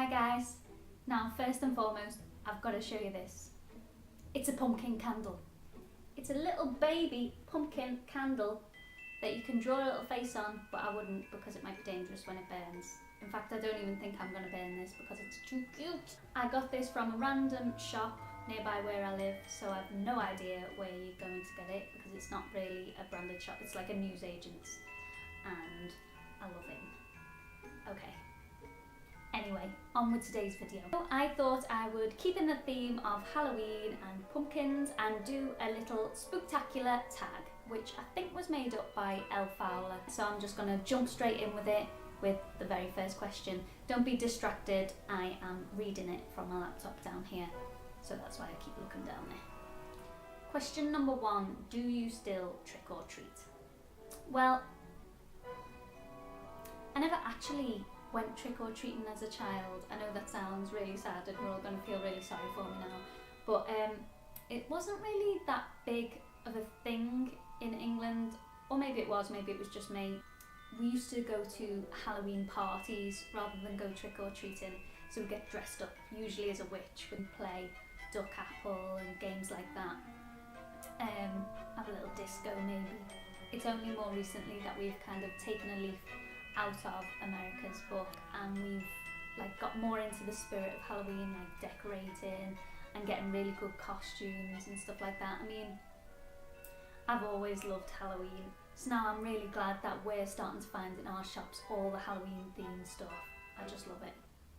Hi guys. Now first and foremost, I've got to show you this. It's a pumpkin candle. It's a little baby pumpkin candle that you can draw a little face on, but I wouldn't because it might be dangerous when it burns. In fact, I don't even think I'm going to burn this because it's too cute. I got this from a random shop nearby where I live, so I've no idea where you're going to get it because it's not really a branded shop. It's like a newsagent's, and I love it. Okay. Anyway, on with today's video. So I thought I would keep in the theme of Halloween and pumpkins and do a little Spooktacular Tag, which I think was made up by Elle Fowler. So I'm just going to jump straight in with it with the very first question. Don't be distracted, I am reading it from my laptop down here, so that's why I keep looking down there. Question number 1, do you still trick or treat? Well, I never actually went trick-or-treating as a child. I know that sounds really sad and we're all going to feel really sorry for me now, but it wasn't really that big of a thing in England, or maybe it was just me. We used to go to Halloween parties rather than go trick-or-treating, so we'd get dressed up, usually as a witch. We'd play duck apple and games like that, have a little disco maybe. It's only more recently that we've kind of taken a leaf out of America's book and we've got more into the spirit of Halloween, like decorating and getting really good costumes and stuff like that. I mean, I've always loved Halloween, so now I'm really glad that we're starting to find in our shops all the Halloween themed stuff. I just love it.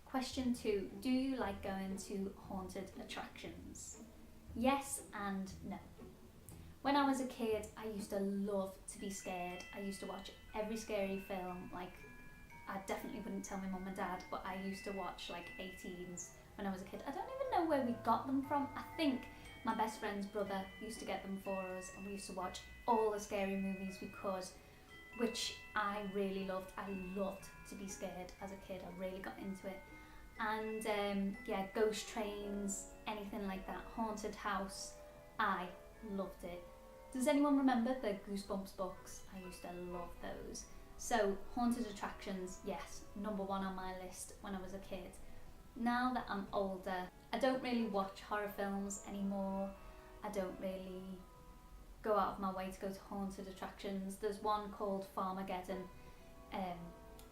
Question 2, do you like going to haunted attractions? Yes and no. When I was a kid, I used to love to be scared. I used to watch every scary film. I definitely wouldn't tell my mum and dad, but I used to watch 18s when I was a kid. I don't even know where we got them from. I think my best friend's brother used to get them for us, and we used to watch all the scary movies which I really loved. I loved to be scared as a kid. I really got into it. And yeah, ghost trains, anything like that, haunted house, I loved it. Does anyone remember the Goosebumps books? I used to love those. So haunted attractions, yes, number 1 on my list when I was a kid. Now that I'm older, I don't really watch horror films anymore. I don't really go out of my way to go to haunted attractions. There's one called Farmageddon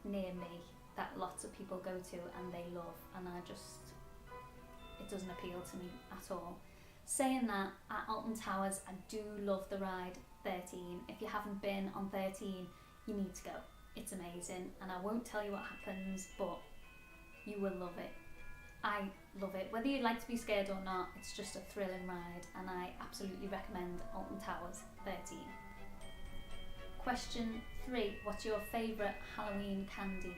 near me that lots of people go to and they love, and it doesn't appeal to me at all. Saying that, at Alton Towers, I do love the ride 13. If you haven't been on 13, you need to go. It's amazing, and I won't tell you what happens, but you will love it. I love it. Whether you like to be scared or not, it's just a thrilling ride, and I absolutely recommend Alton Towers 13. Question 3, what's your favourite Halloween candy?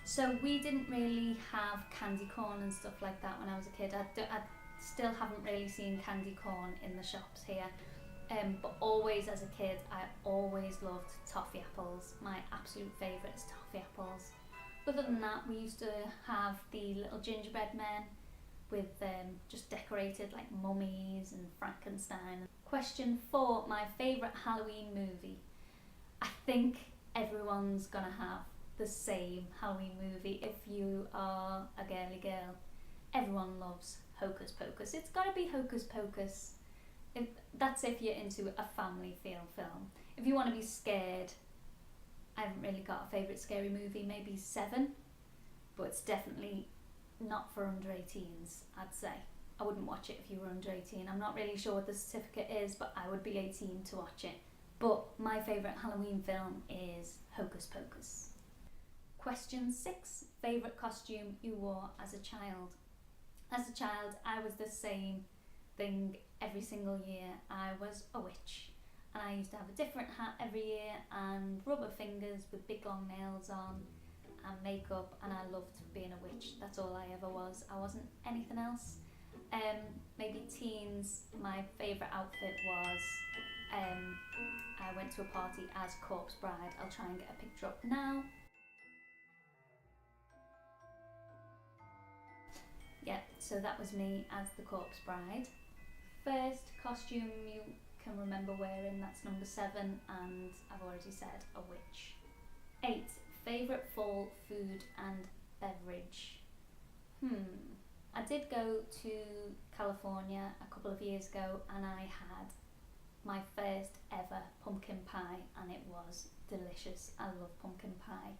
So we didn't really have candy corn and stuff like that when I was a kid. I still haven't really seen candy corn in the shops here, but always as a kid I always loved toffee apples. My absolute favourite is toffee apples. Other than that, we used to have the little gingerbread men with just decorated like mummies and Frankenstein. Question 4, my favourite Halloween movie. I think everyone's gonna have the same Halloween movie. If you are a girly girl, everyone loves Hocus Pocus. It's got to be Hocus Pocus. That's if you're into a family feel film. If you want to be scared, I haven't really got a favourite scary movie, maybe 7, but it's definitely not for under 18s, I'd say. I wouldn't watch it if you were under 18. I'm not really sure what the certificate is, but I would be 18 to watch it. But my favourite Halloween film is Hocus Pocus. Question 6, favourite costume you wore as a child? As a child, I was the same thing every single year. I was a witch, and I used to have a different hat every year and rubber fingers with big long nails on and makeup, and I loved being a witch. That's all I ever was. I wasn't anything else. Maybe teens, my favourite outfit was I went to a party as Corpse Bride. I'll try and get a picture up now. Yeah, so that was me as the Corpse Bride. First costume you can remember wearing, that's number 7, and I've already said a witch. 8, favourite fall food and beverage. did go to California a couple of years ago and I had my first ever pumpkin pie and it was delicious. I love pumpkin pie.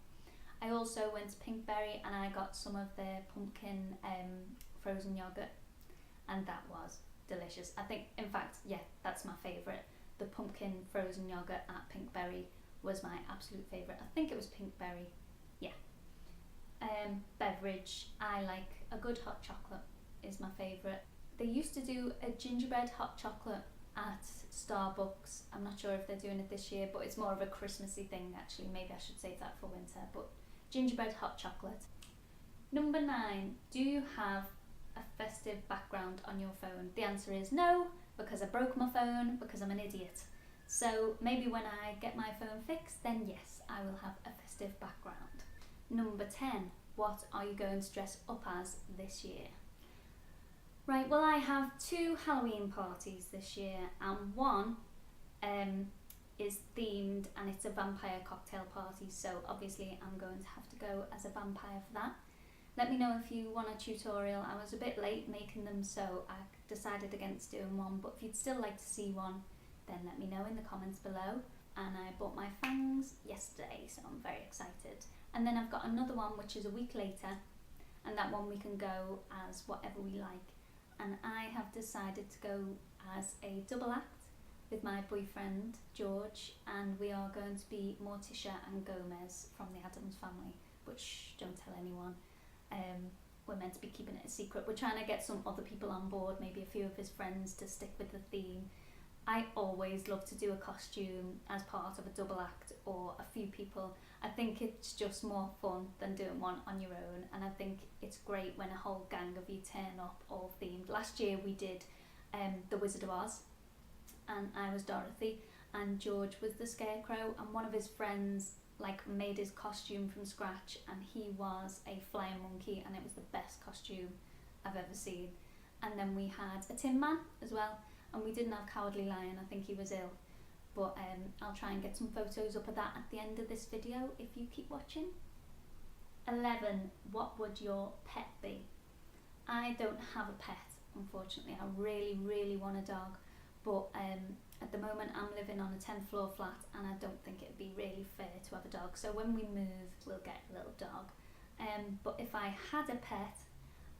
I also went to Pinkberry and I got some of their pumpkin frozen yogurt and that was delicious. I think, in fact, yeah, that's my favourite. The pumpkin frozen yogurt at Pinkberry was my absolute favourite. I think it was Pinkberry, yeah. Beverage, I like a good hot chocolate is my favourite. They used to do a gingerbread hot chocolate at Starbucks. I'm not sure if they're doing it this year, but it's more of a Christmassy thing actually. Maybe I should save that for winter, but gingerbread hot chocolate. Number 9, do you have a festive background on your phone? The answer is no, because I broke my phone because I'm an idiot. So maybe when I get my phone fixed, then yes, I will have a festive background. Number 10, what are you going to dress up as this year? Right, well I have 2 Halloween parties this year and one is themed and it's a vampire cocktail party, so obviously I'm going to have to go as a vampire for that. Let me know if you want a tutorial. I was a bit late making them, so I decided against doing one, but if you'd still like to see one, then let me know in the comments below. And I bought my fangs yesterday, so I'm very excited. And then I've got another one which is a week later, and that one we can go as whatever we like. And I have decided to go as a double act with my boyfriend George, and we are going to be Morticia and Gomez from the Addams Family, but shh, don't tell anyone. We're meant to be keeping it a secret. We're trying to get some other people on board, maybe a few of his friends, to stick with the theme. I always love to do a costume as part of a double act or a few people. I think it's just more fun than doing one on your own, and I think it's great when a whole gang of you turn up all themed. Last year we did The Wizard of Oz, and I was Dorothy and George was the Scarecrow, and one of his friends made his costume from scratch and he was a flying monkey and it was the best costume I've ever seen. And then we had a Tin Man as well, and we didn't have Cowardly Lion, I think he was ill, but I'll try and get some photos up of that at the end of this video if you keep watching. 11, what would your pet be? I don't have a pet, unfortunately. I really want a dog, but at the moment I'm living on a 10th floor flat and I don't think it'd be really fair to have a dog, so when we move we'll get a little dog. But if I had a pet,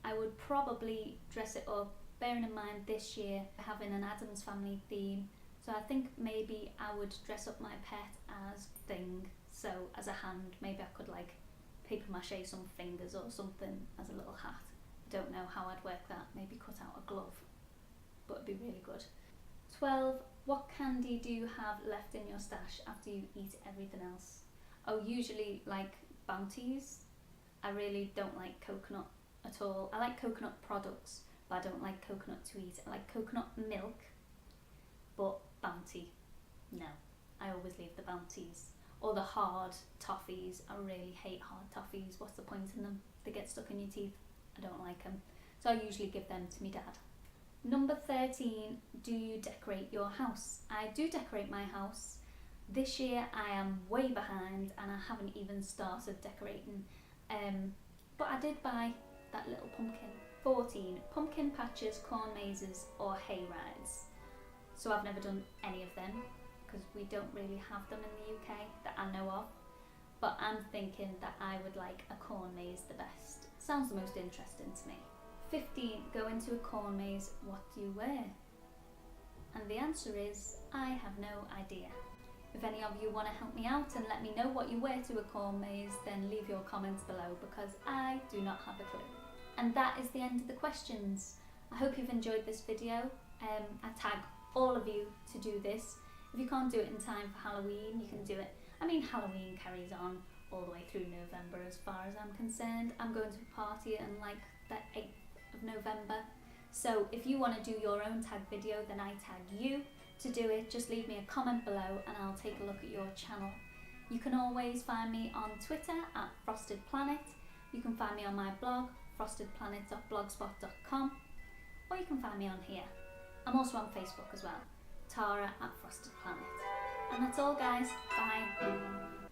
I would probably dress it up, bearing in mind this year having an Addams Family theme, so I think maybe I would dress up my pet as Thing, so as a hand, maybe I could paper mache some fingers or something as a little hat. I don't know how I'd work that, maybe cut out a glove, but it'd be really good. 12, what candy do you have left in your stash after you eat everything else? Oh, usually Bounties. I really don't like coconut at all. I like coconut products, but I don't like coconut to eat. I like coconut milk, but Bounty, no. I always leave the Bounties. Or the hard toffees. I really hate hard toffees. What's the point in them? They get stuck in your teeth. I don't like them. So I usually give them to my dad. Number 13, do you decorate your house? I do decorate my house. This year I am way behind and I haven't even started decorating. But I did buy that little pumpkin. 14, pumpkin patches, corn mazes or hayrides. So I've never done any of them because we don't really have them in the UK that I know of. But I'm thinking that I would like a corn maze the best. Sounds the most interesting to me. 15, go into a corn maze, what do you wear? And the answer is, I have no idea. If any of you want to help me out and let me know what you wear to a corn maze, then leave your comments below because I do not have a clue. And that is the end of the questions. I hope you've enjoyed this video. I tag all of you to do this. If you can't do it in time for Halloween, you can do it. I mean, Halloween carries on all the way through November as far as I'm concerned. I'm going to a party on the 8th of November. So if you want to do your own tag video, then I tag you to do it. Just leave me a comment below and I'll take a look at your channel. You can always find me on Twitter at Frosted Planet. You can find me on my blog, frostedplanet.blogspot.com, or you can find me on here. I'm also on Facebook as well, Tara at Frosted Planet. And that's all guys, bye.